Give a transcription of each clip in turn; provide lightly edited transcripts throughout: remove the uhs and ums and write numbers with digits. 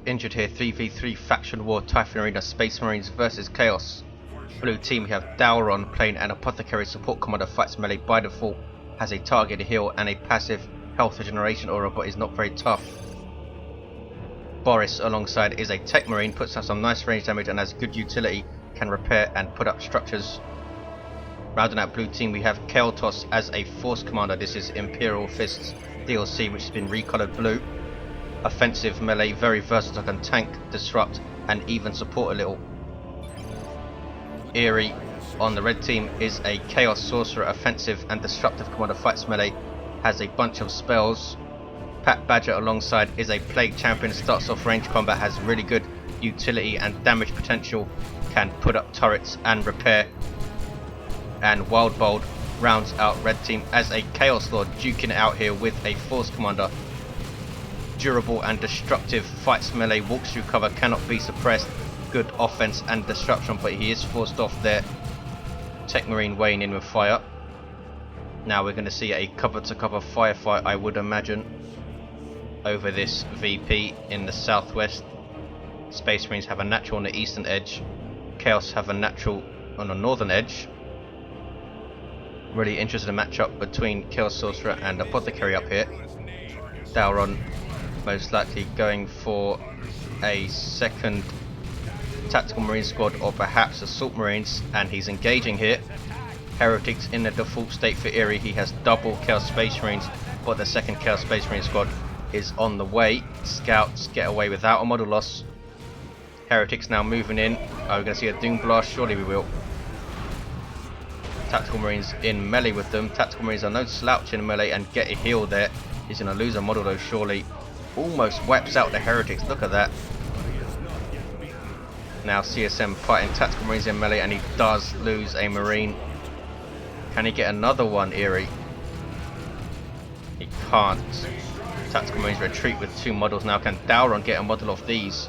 injured here. 3v3 faction war, Typhon Arena, Space Marines versus Caeltos. Blue team, we have DoW2 playing an Apothecary support commander, fights melee by default, has a target heal and a passive health regeneration aura, but is not very tough. Boris alongside is a Techmarine, puts out some nice range damage and has good utility, can repair and put up structures. Rounding out blue team, we have Caeltos as a force commander. This is Imperial Fists DLC, which has been recolored blue. Offensive melee, very versatile, can tank, disrupt and even support a little. Eerie on the red team is a Chaos Sorcerer, offensive and disruptive commander, fights melee, has a bunch of spells. Patbadger alongside is a Plague Champion, starts off range combat, has really good utility and damage potential, can put up turrets and repair. And Wildbold rounds out red team as a Chaos Lord, duking it out here with a Force Commander. Durable and destructive, fights melee, walks through cover, cannot be suppressed, good offense and disruption, but he is forced off there. Techmarine weighing in with fire. Now we're going to see a cover to cover firefight, I would imagine, over this VP in the southwest. Space Marines have a natural on the eastern edge, Chaos have a natural on the northern edge. Really interested in the matchup between Chaos Sorcerer and Apothecary up here. DoW2 most likely going for a second Tactical Marine squad or perhaps Assault Marines, and he's engaging here. Heretics in the default state for Eerie, he has double Chaos Space Marines, but the second Chaos Space Marine squad is on the way. Scouts get away without a model loss. Heretics now moving in. Are we going to see a Doom Blast? Surely we will. Tactical Marines in melee with them. Tactical Marines are no slouch in melee and get a heal there. He's going to lose a model though, surely. Almost wipes out the Heretics, look at that. Now CSM fighting Tactical Marines in melee and he does lose a Marine. Can he get another one, Eerie? He can't. Tactical Marines retreat with 2 models now. Can DoW2 get a model of these?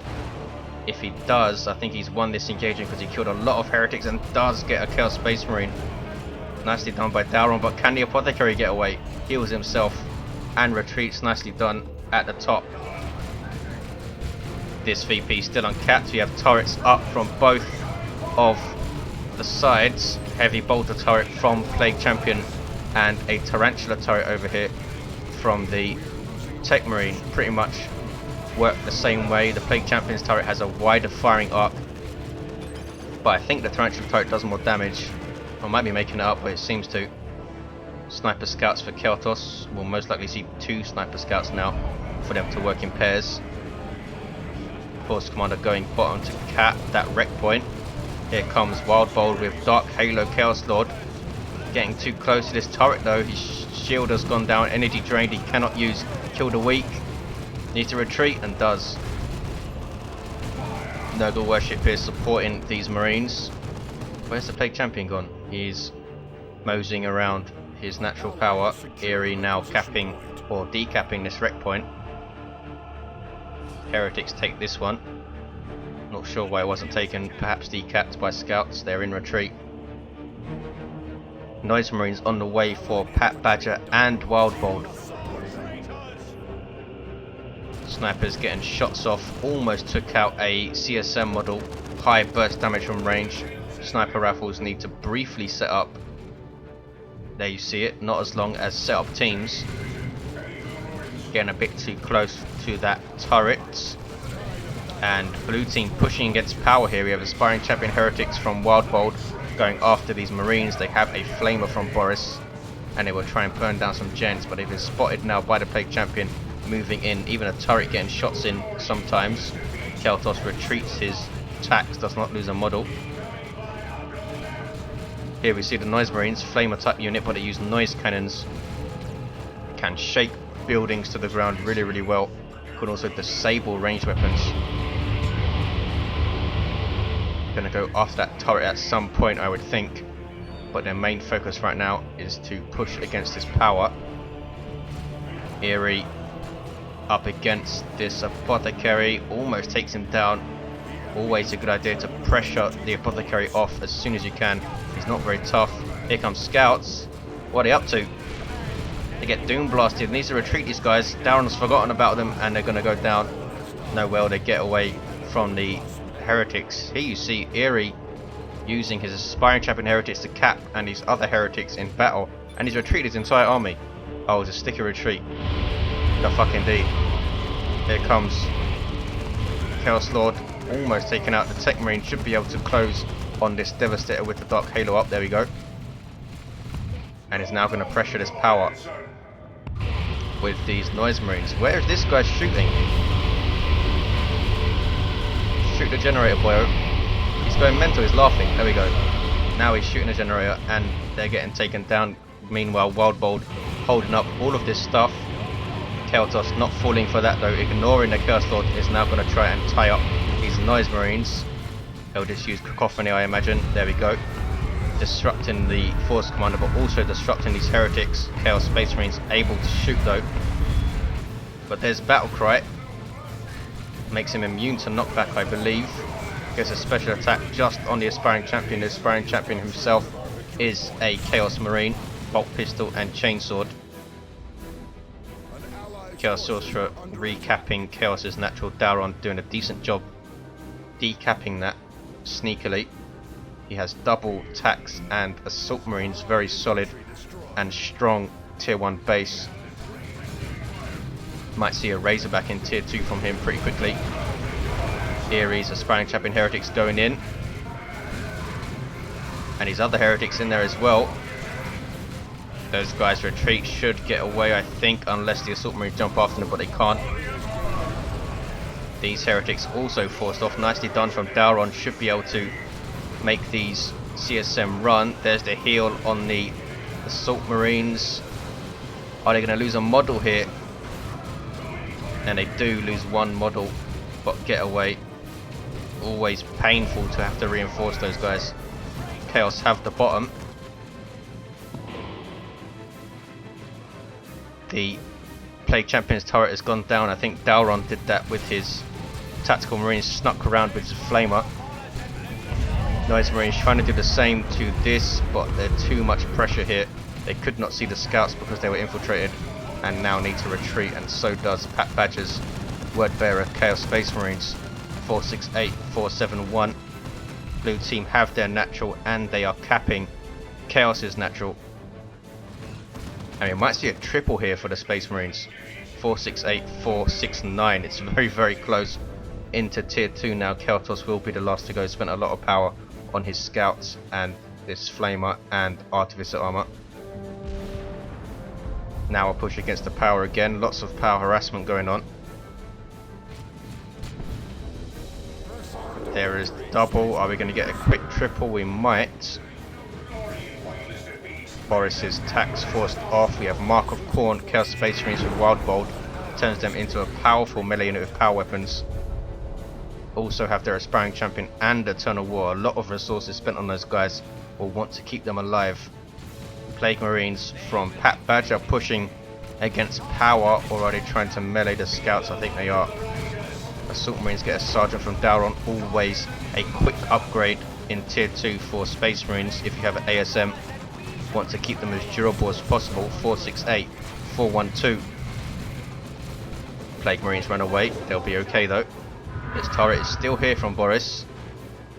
If he does, I think he's won this engagement because he killed a lot of Heretics and does get a Chaos Space Marine. Nicely done by DoW2, but can the Apothecary get away? Heals himself and retreats, nicely done at the top. This VP still uncapped. We have turrets up from both of the sides. Heavy bolter turret from Plague Champion and a Tarantula turret over here from the Techmarine. Pretty much work the same way. The Plague Champion's turret has a wider firing arc, but I think the Tarantula turret does more damage. I might be making it up, but it seems to. Sniper Scouts for Caeltos. We'll most likely see 2 Sniper Scouts now for them to work in pairs. Force Commander going bottom to cap that wreck point. Here comes Wildbold with Dark Halo Chaos Lord. Getting too close to this turret though. His shield has gone down, energy drained, he cannot use Kill the Weak. Needs to retreat and does. Nurgle Worship is supporting these Marines. Where's the Plague Champion gone? He's moseying around his natural power. Eerie now capping or decapping this wreck point. Heretics take this one. Not sure why it wasn't taken, perhaps decapped by scouts. They're in retreat. Noise Marines on the way for Patbadger and Wildbold. Snipers getting shots off, almost took out a CSM model. High burst damage from range. Sniper rifles need to briefly set up. There you see it, not as long as set up teams. Getting a bit too close to that turret. And blue team pushing against power here. We have Aspiring Champion Heretics from Wildbold going after these Marines. They have a Flamer from Boris and they will try and burn down some gens, but they've been spotted now by the Plague Champion moving in. Even a turret getting shots in sometimes. Caeltos retreats his attacks, does not lose a model. Here we see the Noise Marines, Flamer type unit, but they use noise cannons. Can shake buildings to the ground really, really well. Could also disable ranged weapons. Gonna go after that turret at some point, I would think, but their main focus right now is to push against this power. Eerie up against this Apothecary, almost takes him down. Always a good idea to pressure the Apothecary off as soon as you can. He's not very tough. Here comes scouts. What are they up to? They get Doom Blasted. Needs to retreat these guys. DoW2's forgotten about them and they're going to go down. know well they get away from the heretics. Here you see Eerie using his aspiring champion heretics to cap and these other heretics in battle, and he's retreated his entire army. Oh, it's a sticky retreat. The fucking D. Here comes Chaos Lord, almost taking out the Techmarine. Should be able to close on this Devastator with the Dark Halo up. There we go. And is now going to pressure this power with these Noise Marines. Where is this guy shooting? Shoot the generator, boyo. He's going mental, he's laughing. There we go. Now he's shooting a generator and they're getting taken down. Meanwhile, Wildbold holding up all of this stuff. Caeltos not falling for that though, ignoring the Chaos Lord, is now going to try and tie up these Noise Marines. They'll just use Cacophony, I imagine. There we go. Disrupting the Force Commander, but also disrupting these Heretics. Chaos Space Marines able to shoot though. But there's Battle Cry. Makes him immune to knockback, I believe. Gets a special attack just on the Aspiring Champion. The Aspiring Champion himself is a Chaos Marine. Bolt Pistol and Chainsword. Chaos Sorcerer recapping Chaos's natural Dauron, doing a decent job decapping that sneakily. He has double attacks and Assault Marines, very solid and strong tier 1 base. Might see a Razorback in tier 2 from him pretty quickly. Eerie's Aspiring Champion Heretics going in. And his other Heretics in there as well. Those guys retreat, should get away I think, unless the Assault Marines jump after them, but they can't. These Heretics also forced off, nicely done from Dauron, should be able to make these CSM run. There's the heal on the Assault Marines. Are they going to lose a model here? And they do lose one model, but get away. Always painful to have to reinforce those guys. Chaos have the bottom. The Plague Champion's turret has gone down. I think Dauron did that with his Tactical Marines, snuck around with his Flamer. Noise Marines trying to do the same to this, but there's too much pressure here. They could not see the scouts because they were infiltrated and now need to retreat, and so does Patbadger's Wordbearer Chaos Space Marines. 468, 471. Blue team have their natural and they are capping Chaos's natural. And we might see a triple here for the Space Marines. 468, 469. It's very, very close into tier 2 now. Caeltos will be the last to go. Spent a lot of power on his scouts and this Flamer and Artificer armor. Now a push against the power again. Lots of power harassment going on. There is the double. Are we going to get a quick triple? We might. Boris's tax forced off. We have Mark of Khorne, Chaos Space Marines with Wildbold. Turns them into a powerful melee unit with power weapons. Also have their Aspiring Champion and Eternal War. A lot of resources spent on those guys. Will want to keep them alive. Plague Marines from Patbadger pushing against power, or are they trying to melee the scouts? I think they are. Assault Marines get a Sergeant from Dauron. Always a quick upgrade in tier 2 for Space Marines if you have an ASM. Want to keep them as durable as possible. 468, 412. Plague Marines run away. They'll be okay though. This turret is still here from Boris.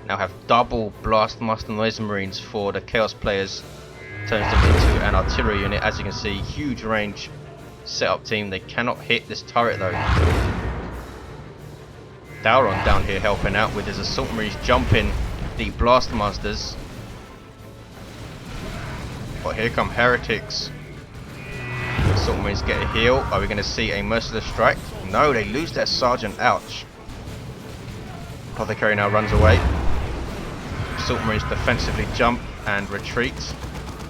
Now have double Blast Master Noise Marines for the Chaos players. Turns them into an artillery unit. As you can see, huge range setup team. They cannot hit this turret though. Dauron down here helping out with his Assault Marines jumping the Blast Masters. But here come Heretics. Assault Marines get a heal. Are we going to see a Merciless Strike? No, they lose their Sergeant. Ouch. Apothecary now runs away. Assault Marines defensively jump and retreat.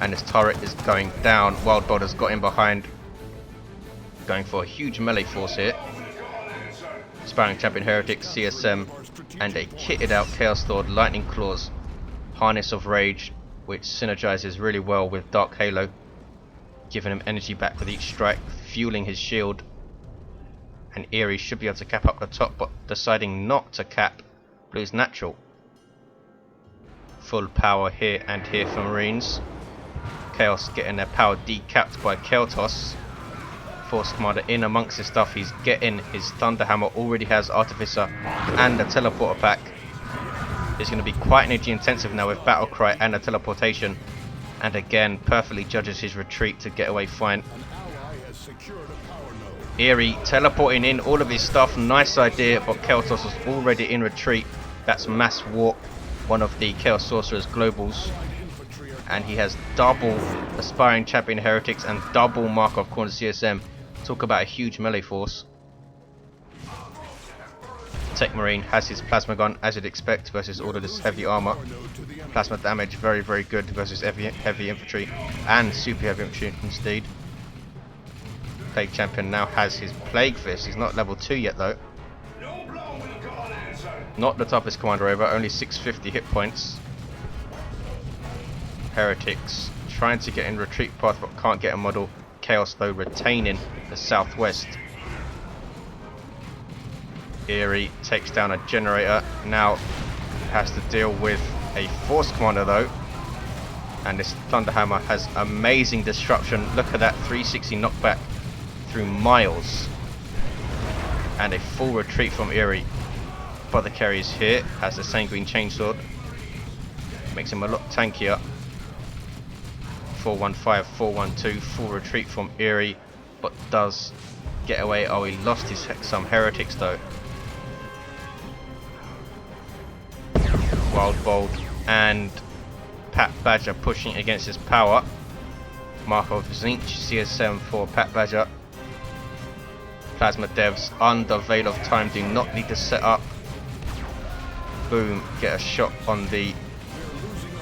And this turret is going down. Wildbold has got in behind. Going for a huge melee force here. Aspiring Champion Heretics, CSM, and a kitted out Chaos Lord, Lightning Claws, Harness of Rage, which synergizes really well with Dark Halo, giving him energy back with each strike, fueling his shield. And Eerie should be able to cap up the top, but deciding not to cap Blue's natural. Full power here and here for Marines. Chaos getting their power decapped by Caeltos. Force Commander in amongst his stuff. He's getting his Thunderhammer, already has Artificer and a Teleporter pack. It's going to be quite energy intensive now with Battle Cry and a Teleportation. And again, perfectly judges his retreat to get away fine. Eerie teleporting in all of his stuff, nice idea, but Caeltos was already in retreat. That's Mass Walk, one of the Chaos Sorcerer's globals. And he has double Aspiring Champion Heretics and double Markov Corner CSM. Talk about a huge melee force. Techmarine has his Plasma Gun, as you'd expect, versus all of this heavy armor. Plasma damage, very, very good versus heavy infantry and super heavy infantry instead. Plague Champion now has his Plague Fist. He's not level 2 yet though. Not the toughest commander over, only 650 hit points. Heretics trying to get in retreat path but can't get a model. Chaos though retaining the southwest. Eerie takes down a generator. Now has to deal with a Force Commander though. And this Thunderhammer has amazing disruption. Look at that 360 knockback through miles. And a full retreat from Eerie. Apothecary is here, has the Sanguine Chainsword. Makes him a lot tankier. 415, 412, full retreat from Eerie, but does get away. Oh, he lost his some heretics though. Wildbold and Patbadger pushing against his power. Markov Zinch, CS7 for Patbadger. Plasma devs under Veil of Time do not need to set up. Boom, get a shot on the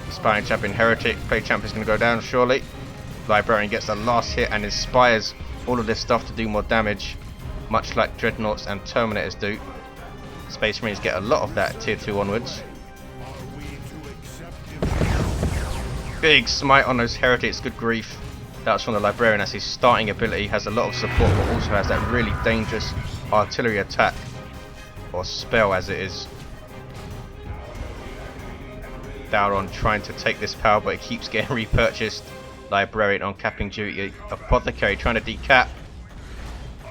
Aspiring Champion Heretic. Plague Champion's going to go down surely. Librarian gets the last hit and inspires all of this stuff to do more damage, much like Dreadnoughts and Terminators do. Space Marines get a lot of that tier 2 onwards. Big smite on those Heretics, good grief. That's from the Librarian as his starting ability has a lot of support but also has that really dangerous artillery attack, or spell as it is. Dauron trying to take this power but it keeps getting repurchased. Librarian on capping duty. Apothecary trying to decap.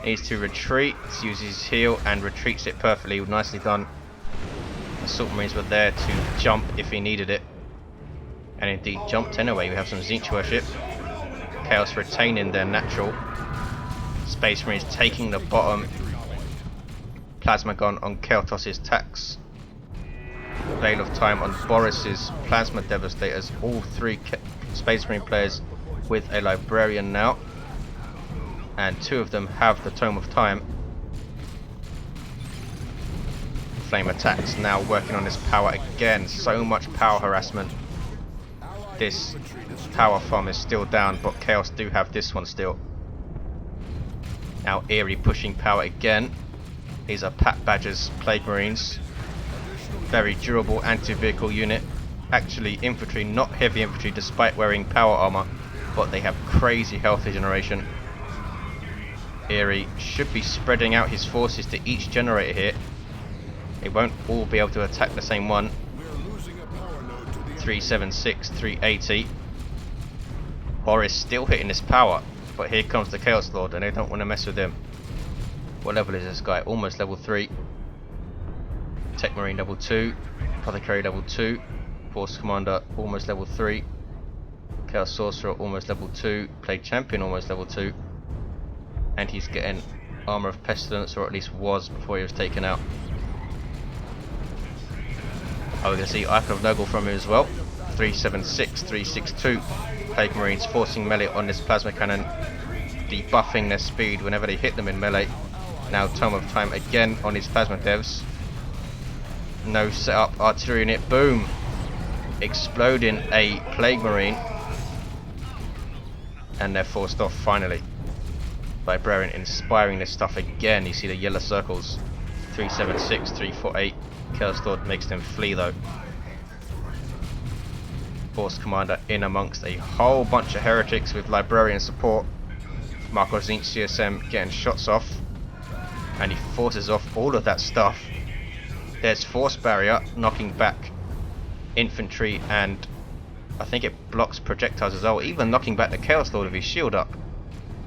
Needs to retreat, uses his heal and retreats it perfectly, nicely done. Assault Marines were there to jump if he needed it. And indeed jumped anyway. We have some Zinch worship. Chaos retaining their natural. Space Marines taking the bottom. Plasma Gun on Caeltos' tax. Veil of Time on Boris's Plasma Devastators. All three Space Marine players with a Librarian now. And two of them have the Tome of Time. Flame attacks now working on this power again. So much power harassment. This power farm is still down, but Chaos do have this one still. Now Eerie pushing power again. These are Patbadger's Plague Marines. Very durable anti-vehicle unit. Actually infantry, not heavy infantry despite wearing power armor, but they have crazy health regeneration. Eerie should be spreading out his forces to each generator here. They won't all be able to attack the same one. 376, 380. Boris still hitting this power, but here comes the Chaos Lord and they don't want to mess with him. What level is this guy? Almost level 3. Techmarine level 2. Apothecary level 2. Force Commander almost level 3. Chaos Sorcerer almost level 2. Plague Champion almost level 2. And he's getting Armor of Pestilence, or at least was before he was taken out. Oh, we can see Icon of Nurgle from him as well. 376, 362. Plague Marines forcing melee on this plasma cannon, debuffing their speed whenever they hit them in melee. Now Tome of Time again on his plasma devs. No setup, artillery in it, boom! Exploding a Plague Marine. And they're forced off finally. Librarian inspiring this stuff again. You see the yellow circles. 376, 348. Chaos Lord makes them flee though. Force Commander in amongst a whole bunch of heretics with Librarian support. Markov Zinch CSM getting shots off. And he forces off all of that stuff. There's Force Barrier knocking back infantry, and I think it blocks projectiles as well, even knocking back the Chaos Lord with his shield up.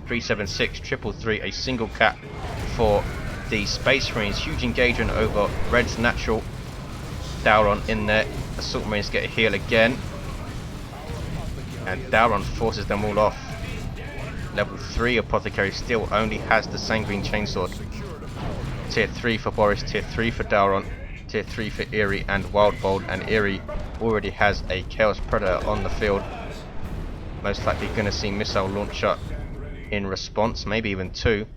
376, triple three, a single cap for the Space Marines. Huge engagement over Red's natural. Dauron in there. Assault Marines get a heal again. And Dauron forces them all off. Level 3 Apothecary still only has the Sanguine Chainsword. Tier 3 for Boris, Tier 3 for Dauron, Tier 3 for Eerie and Wildbold, and Eerie already has a Chaos Predator on the field. Most likely going to see Missile Launcher in response, maybe even 2.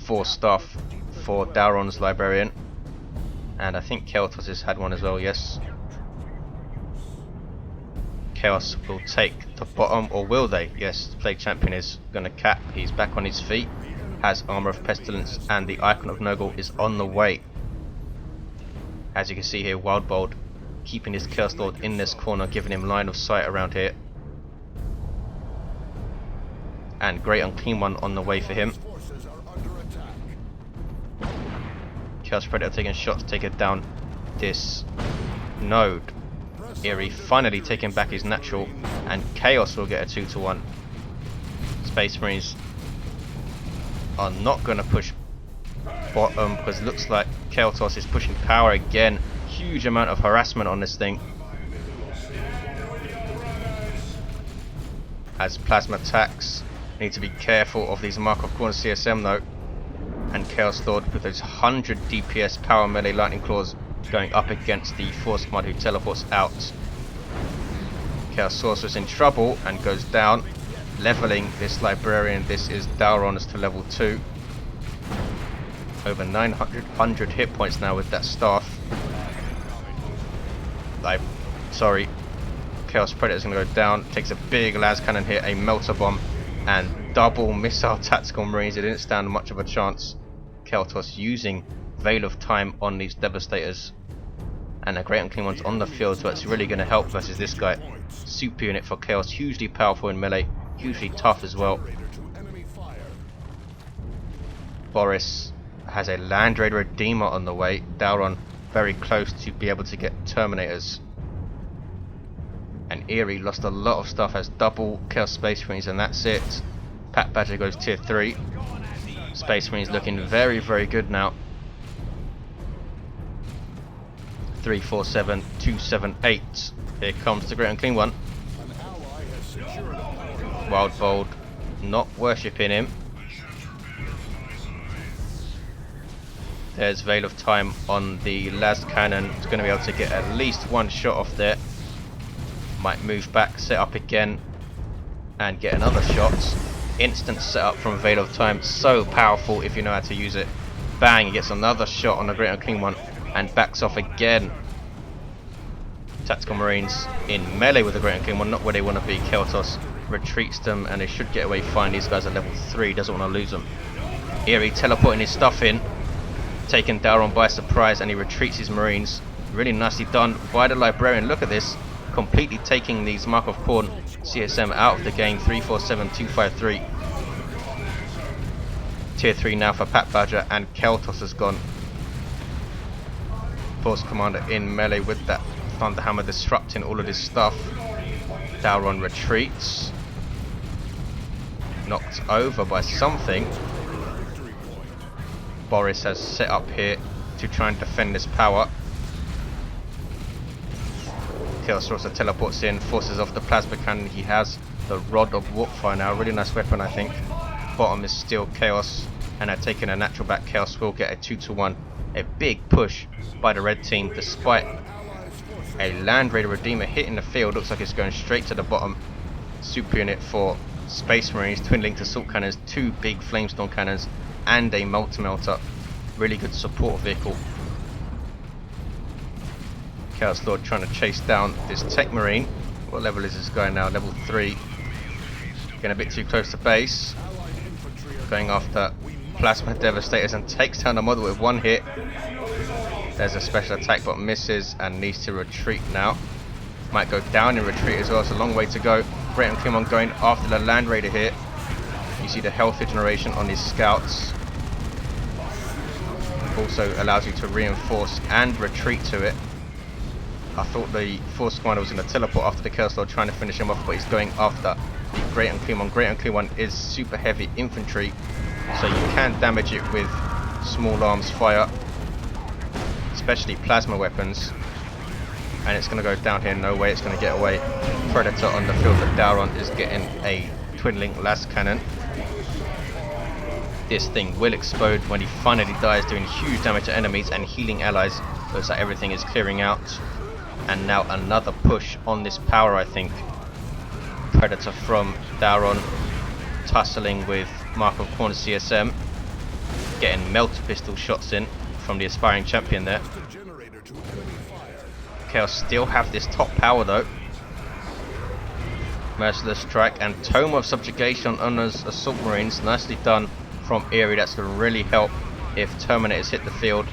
4 staff for Dauron's Librarian. And I think Caeltos has had one as well, yes. Chaos will take the bottom, or will they? Yes, the Plague Champion is going to cap. He's back on his feet, has Armour of Pestilence, and the Icon of Nurgle is on the way. As you can see here, Wildbold keeping his Chaos Lord in this corner, giving him line of sight around here. And Great Unclean One on the way for him. Chaos Predator taking shots, taking down this node. Eerie finally taking back his natural, and Chaos will get a 2-to-1. Space Marines are not going to push bottom because it looks like Caeltos is pushing power again. Huge amount of harassment on this thing. As plasma attacks, need to be careful of these Markov Corner CSM though. And Chaos Lord with those 100 DPS power melee lightning claws going up against the Force Command who teleports out. Chaos Sorcerer's in trouble and goes down, leveling this Librarian. This is Dauron's to level 2. Over 900 hit points now with that staff. Chaos Predator's going to go down, takes a big las cannon hit, a melter bomb, and double missile tactical marines. It didn't stand much of a chance. Caeltos using Veil of Time on these Devastators. And a Great Unclean One's on the field, so it's really going to help versus this guy. Super unit for Chaos, hugely powerful in melee, hugely tough as well. Boris has a Land Raider Redeemer on the way. Dauron very close to be able to get Terminators. And Eerie lost a lot of stuff, has double Chaos Space Marines, and that's it. Patbadger goes tier 3. Space Marines looking very, very good now. 3, 4, 7, 2, 7, 8. Here comes the Great Unclean One. Wildbold not worshipping him. There's Veil of Time on the las cannon. It's going to be able to get at least one shot off there. Might move back, set up again, and get another shot. Instant setup from Veil of Time, so powerful if you know how to use it. Bang, he gets another shot on the Great Unclean One and backs off again. Tactical Marines in melee with the Great Unclean One, not where they want to be. Caeltos retreats them and they should get away fine. These guys are level 3, doesn't want to lose them. Eerie teleporting his stuff in, taking Dauron by surprise, and he retreats his Marines. Really nicely done by the Librarian. Look at this, completely taking these Markov Khorne CSM out of the game. 3, 4, 7, 2, 5, 3. Tier 3 now for Patbadger, and Caeltos has gone. Force Commander in melee with that Thunderhammer disrupting all of this stuff. Dauron retreats. Knocked over by something. Boris has set up here to try and defend this power. Chaos Sorcerer teleports in, forces off the plasma cannon. He has the Rod of Warpfire now, really nice weapon I think. Bottom is still Chaos, and they're taking a natural back. Chaos will get a 2-to-1. A big push by the red team despite a Land Raider Redeemer hitting the field. Looks like it's going straight to the bottom. Super unit for Space Marines, twin linked assault cannons, 2 big Flamestorm cannons, and a Multi-Melter. Really good support vehicle. Chaos Lord trying to chase down this Techmarine. What level is this guy now? Level 3. Getting a bit too close to base. Going after Plasma Devastators and takes down the model with 1 hit. There's a special attack but misses and needs to retreat now. Might go down in retreat as well, it's a long way to go. Great Unclean One going after the Land Raider here. You see the health regeneration on these scouts. Also allows you to reinforce and retreat to it. I thought the Force Commander was going to teleport after the Chaos Lord trying to finish him off, but he's going after the Great Unclean One. Great Unclean One is super heavy infantry, so you can damage it with small arms fire, especially plasma weapons. And it's going to go down here, no way it's going to get away. Predator on the field, but Dauron is getting a twin-link las cannon. This thing will explode when he finally dies, doing huge damage to enemies and healing allies. Looks like everything is clearing out. And now another push on this power, I think. Predator from Dauron, tussling with Mark of Corner CSM, getting melter pistol shots in from the aspiring champion there. Chaos still have this top power though. Merciless Strike and Tome of Subjugation on those Assault Marines. Nicely done from Eerie. That's going to really help if Terminators hit the field.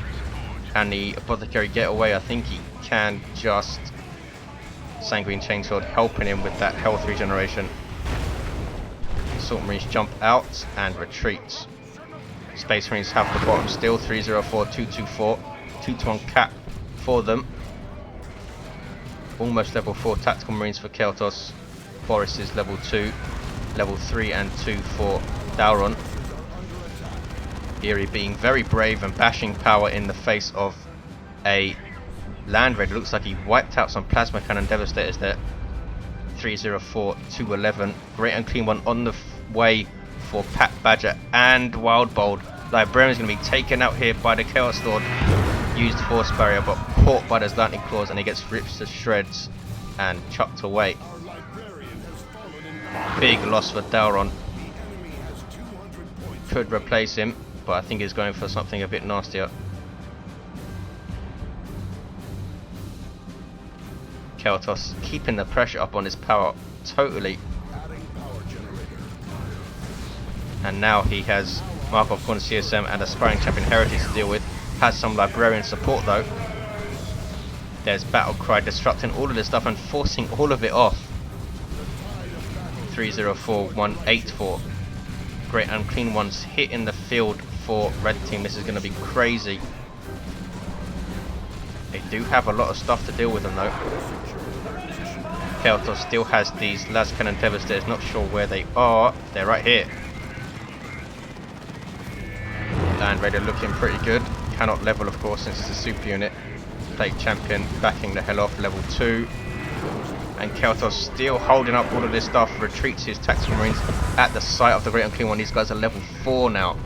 Can the Apothecary get away? I think he can, just Sanguine Chainsword helping him with that health regeneration. Assault Marines jump out and retreat. Space Marines have the bottom still. 304, 224. 2-to-1 cap for them. Almost level 4 Tactical Marines for Caeltos. Boris is level 2. Level 3 and 2 for Dauron. Eerie being very brave and bashing power in the face of a Land Raider. Looks like he wiped out some Plasma Cannon Devastators there. 304, 211. Great Unclean One on the way for Patbadger and Wildbold. Librarian's going to be taken out here by the Chaos Lord. Used Force Barrier but caught by those Lightning Claws, and he gets ripped to shreds and chucked away. Big loss for Dauron. Could replace him, but I think he's going for something a bit nastier. Caeltos keeping the pressure up on his power totally. And now he has Mark of Corner CSM and Aspiring Champion Heretics to deal with. Has some Librarian support though. There's Battle Cry disrupting all of this stuff and forcing all of it off. 304, 184. Great Unclean Ones hit in the field for Red Team. This is going to be crazy. They do have a lot of stuff to deal with them though. Caeltos still has these las cannon Devastators, not sure where they are. They're right here. Land Raider looking pretty good. Cannot level of course since it's a super unit. Plate Champion backing the hell off, level 2. And Caeltos still holding up all of this stuff, retreats his Tactical Marines at the site of the Great Unclean One. These guys are level 4 now.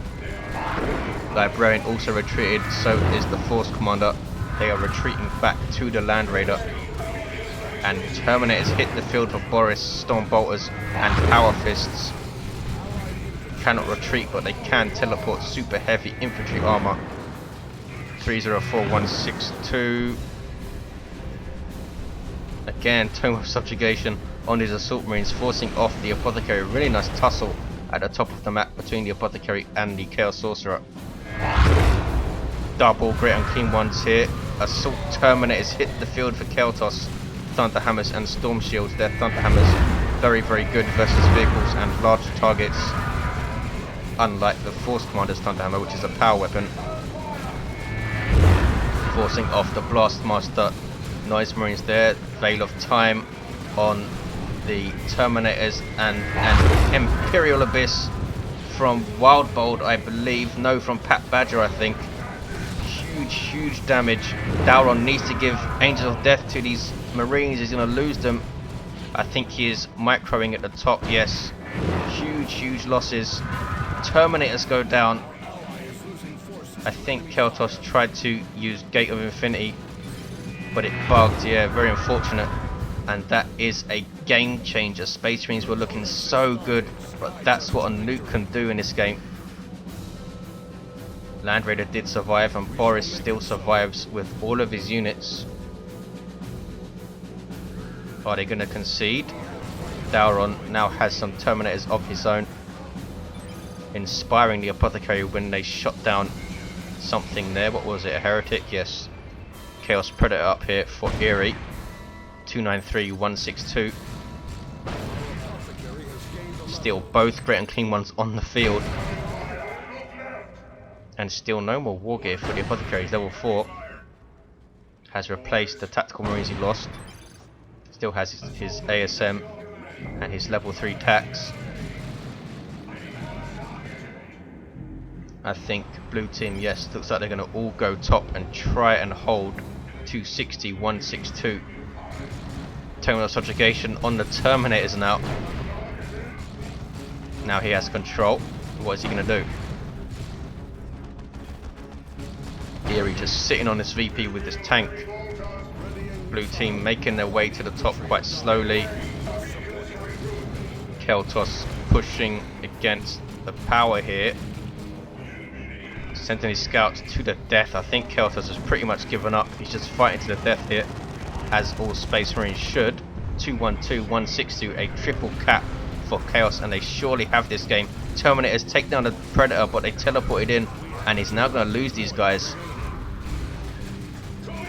Librarian also retreated, so is the Force Commander. They are retreating back to the Land Raider. And Terminators hit the field for Boris, Storm Bolters and Power Fists. Cannot retreat, but they can teleport super heavy infantry armor. 304, 162. Again, Tome of Subjugation on these Assault Marines, forcing off the Apothecary. Really nice tussle at the top of the map between the Apothecary and the Chaos Sorcerer. Double Great Unclean Ones here. Assault Terminators hit the field for Caeltos. Thunder Hammers and Storm Shields. Their Thunder Hammers very, very good versus vehicles and large targets. Unlike the Force Commander's Thunder Hammer, which is a power weapon. Forcing off the Blastmaster. Noise Marines there. Veil of Time on the Terminators and an Imperial Abyss from Wildbold, I believe. No, from Patbadger, I think. Huge damage. Dauron needs to give Angels of Death to these Marines. He's going to lose them. I think he is microing at the top, yes. Huge losses. Terminators go down. I think Caeltos tried to use Gate of Infinity, but it bugged. Yeah, very unfortunate. And that is a game changer. Space Marines were looking so good, but that's what a nuke can do in this game. Land Raider did survive, and Boris still survives with all of his units. Are they going to concede? Dauron now has some Terminators of his own, inspiring the Apothecary when they shot down something there. What was it? A Heretic? Yes. Chaos Predator up here for Eerie. 293, 162. Still both Great Unclean Ones on the field. And still no more war gear for the Apothecary. Level 4 has replaced the Tactical Marines he lost. Still has his ASM. and his level 3 tax. I think blue team, yes, looks like they're going to all go top and try and hold 260, 162. Terminal subjugation on the Terminators now. Now he has control. What is he going to do? Eerie just sitting on this VP with this tank. Blue team making their way to the top quite slowly. Caeltos pushing against the power here. Sending his scouts to the death. I think Caeltos has pretty much given up. He's just fighting to the death here, as all Space Marines should. 212, 162, a triple cap for Chaos, and they surely have this game. Terminators take down the Predator, but they teleported in, and he's now going to lose these guys.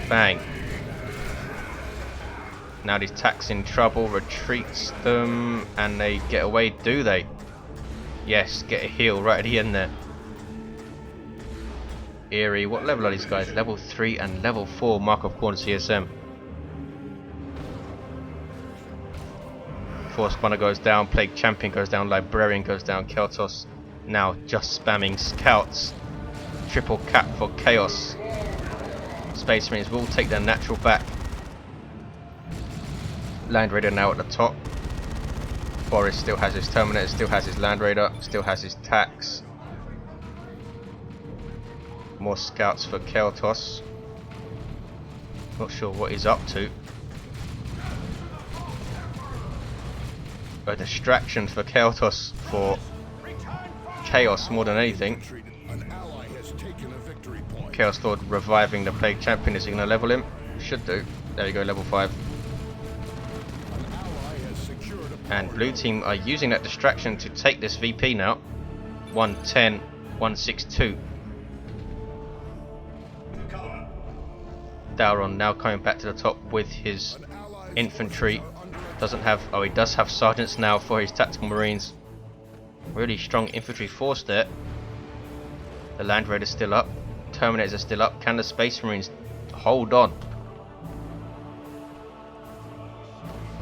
Bang. Now these Tax in trouble, retreats them, and they get away, do they? Yes, get a heal right at the end there. Eerie, what level are these guys? Level 3 and level 4 Mark of Khorne CSM. Force Spawner goes down, Plague Champion goes down, Librarian goes down, Caeltos now just spamming scouts. Triple cap for Chaos. Space Marines will take their natural back. Land Raider now at the top. Boris still has his Terminator, still has his Land Raider, still has his Tax. More scouts for Caeltos. Not sure what he's up to. A distraction for Caeltos for Chaos more than anything. Chaos Lord reviving the Plague Champion. Is he going to level him? Should do. There you go, level 5. And blue team are using that distraction to take this VP now. 110, 162. Dauron now coming back to the top with his infantry. Doesn't have, oh, he does have sergeants now for his tactical marines. Really strong infantry force there. The Land Raiders still up. Terminators are still up. Can the Space Marines hold on?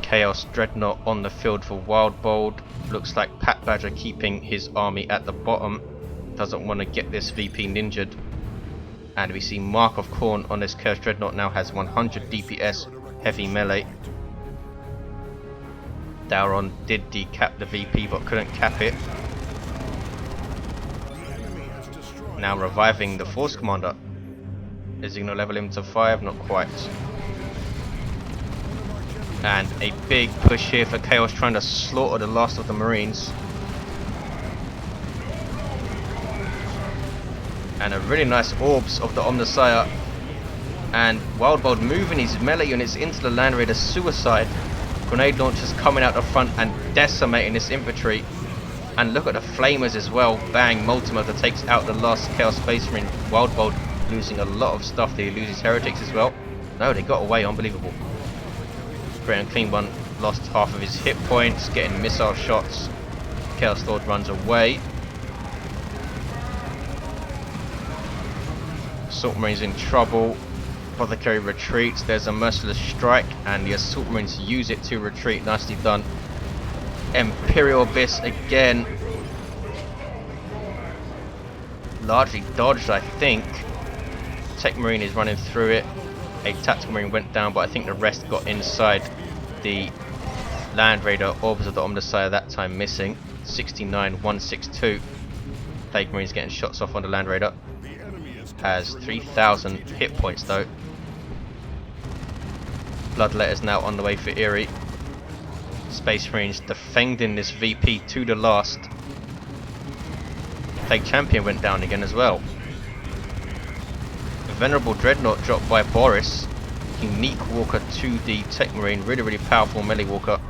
Chaos Dreadnought on the field for Wildbold. Looks like Patbadger keeping his army at the bottom. Doesn't want to get this VP ninjaed. And we see Mark of Khorne on this Chaos Dreadnought now has 100 DPS heavy melee. Dauron did decap the VP but couldn't cap it. Now reviving the Force Commander. Is he going to level him to 5? Not quite. And a big push here for Chaos, trying to slaughter the last of the Marines. And a really nice orbs of the Omnissiah. And Wildbold moving his melee units into the Land Raider. Suicide. Grenade launchers coming out the front and decimating this infantry. And look at the flamers as well. Bang, Multimatter takes out the last Chaos Space Marine. Wildbold losing a lot of stuff. Did he lose his Heretics as well? No, they got away. Unbelievable. Great and Clean One lost half of his hit points, getting missile shots. Chaos Lord runs away. Assault Marines in trouble. Apothecary retreats. There's a merciless strike, and the Assault Marines use it to retreat. Nicely done. Imperial Abyss again. Largely dodged, I think. Techmarine is running through it. A tactical marine went down, but I think the rest got inside the Land Raider. Orbs of the Omnissiah that time missing. 69, 162. Plague Marines getting shots off on the Land Raider. Has 3,000 hit points though. Bloodletters now on the way for Eerie. Space Marines defending this VP to the last. Plague Champion went down again as well. Venerable Dreadnought dropped by Boris. Unique Walker to the Techmarine. Really, really powerful melee walker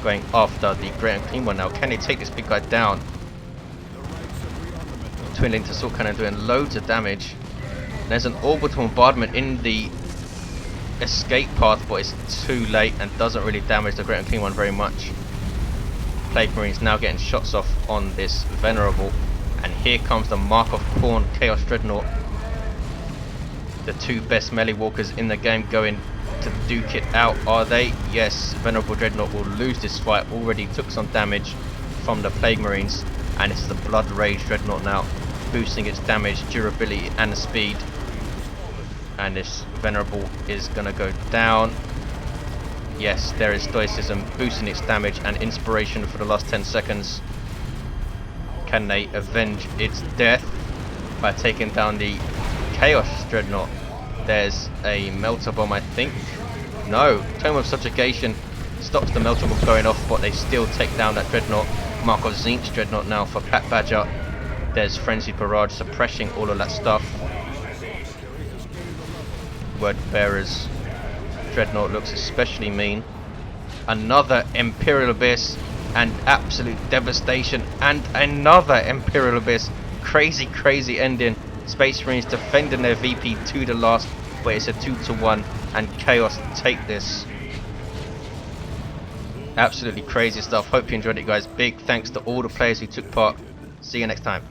going after the Great and Clean One now. Can they take this big guy down? Twin Linked Assault Cannon doing loads of damage. There's an orbital bombardment in the escape path, but it's too late and doesn't really damage the Great and Clean One very much. Plague Marines now getting shots off on this Venerable. And here comes the Mark of Khorne Chaos Dreadnought. The two best melee walkers in the game going to duke it out, are they? Yes, Venerable Dreadnought will lose this fight. Already took some damage from the Plague Marines, and this is the Blood Rage Dreadnought now, boosting its damage, durability and speed. And this Venerable is going to go down. Yes, there is Stoicism boosting its damage and inspiration for the last 10 seconds. Can they avenge its death by taking down the Chaos Dreadnought? There's a Melter Bomb, I think. No, Tome of Subjugation stops the Melter Bomb going off, but they still take down that Dreadnought. Mark of Zinch's Dreadnought now for Patbadger. There's Frenzied Barrage suppressing all of that stuff. Word Bearer's Dreadnought looks especially mean. Another Imperial Abyss and absolute devastation, and another Imperial Abyss. Crazy, crazy ending. Space Marines defending their VP to the last, but it's a 2-1 and Chaos take this. Absolutely crazy stuff. Hope you enjoyed it, guys. Big thanks to all the players who took part. See you next time.